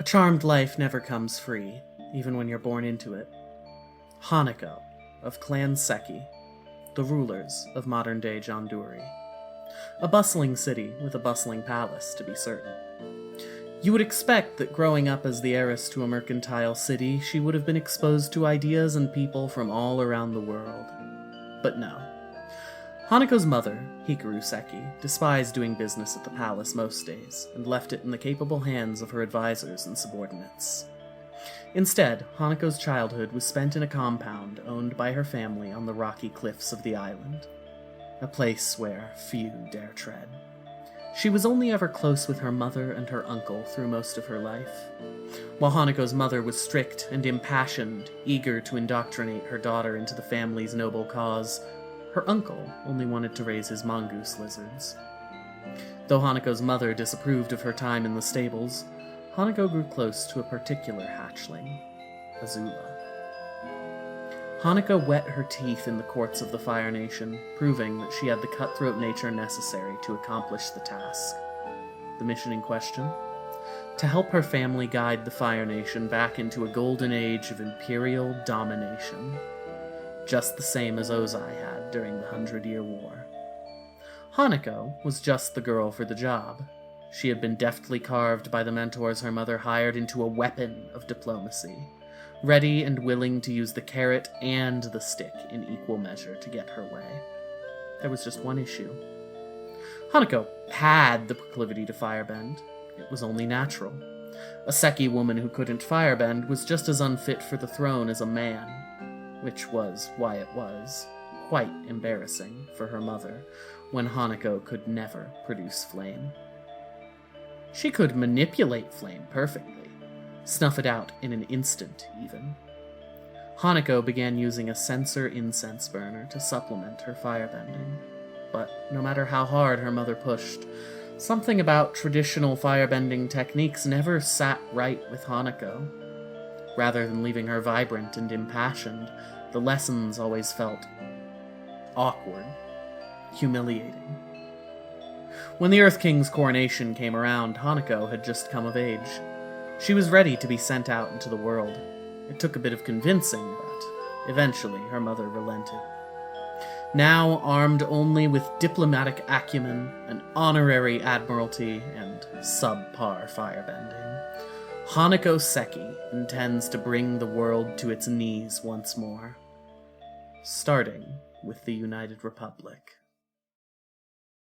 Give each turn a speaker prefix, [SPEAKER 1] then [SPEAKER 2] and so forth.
[SPEAKER 1] A charmed life never comes free, even when you're born into it. Hanako, of Clan Seki, the rulers of modern-day Janduri. A bustling city with a bustling palace, to be certain. You would expect that growing up as the heiress to a mercantile city, she would have been exposed to ideas and people from all around the world. But no. Hanako's mother, Hikaru Seki, despised doing business at the palace most days, and left it in the capable hands of her advisors and subordinates. Instead, Hanako's childhood was spent in a compound owned by her family on the rocky cliffs of the island, a place where few dare tread. She was only ever close with her mother and her uncle through most of her life. While Hanako's mother was strict and impassioned, eager to indoctrinate her daughter into the family's noble cause, her uncle only wanted to raise his mongoose lizards. Though Hanako's mother disapproved of her time in the stables, Hanako grew close to a particular hatchling, Azula. Hanako wet her teeth in the courts of the Fire Nation, proving that she had the cutthroat nature necessary to accomplish the task. The mission in question? To help her family guide the Fire Nation back into a golden age of imperial domination. Just the same as Ozai had during the 100-Year War. Hanako was just the girl for the job. She had been deftly carved by the mentors her mother hired into a weapon of diplomacy, ready and willing to use the carrot and the stick in equal measure to get her way. There was just one issue. Hanako had the proclivity to firebend. It was only natural. A Seki woman who couldn't firebend was just as unfit for the throne as a man, which was why it was quite embarrassing for her mother when Hanako could never produce flame. She could manipulate flame perfectly, snuff it out in an instant, even. Hanako began using a censer incense burner to supplement her firebending, but no matter how hard her mother pushed, something about traditional firebending techniques never sat right with Hanako. Rather than leaving her vibrant and impassioned, the lessons always felt awkward, humiliating. When the Earth King's coronation came around, Hanako had just come of age. She was ready to be sent out into the world. It took a bit of convincing, but eventually her mother relented. Now armed only with diplomatic acumen, an honorary admiralty, and subpar firebending, Hanako Seki intends to bring the world to its knees once more, starting with the United Republic.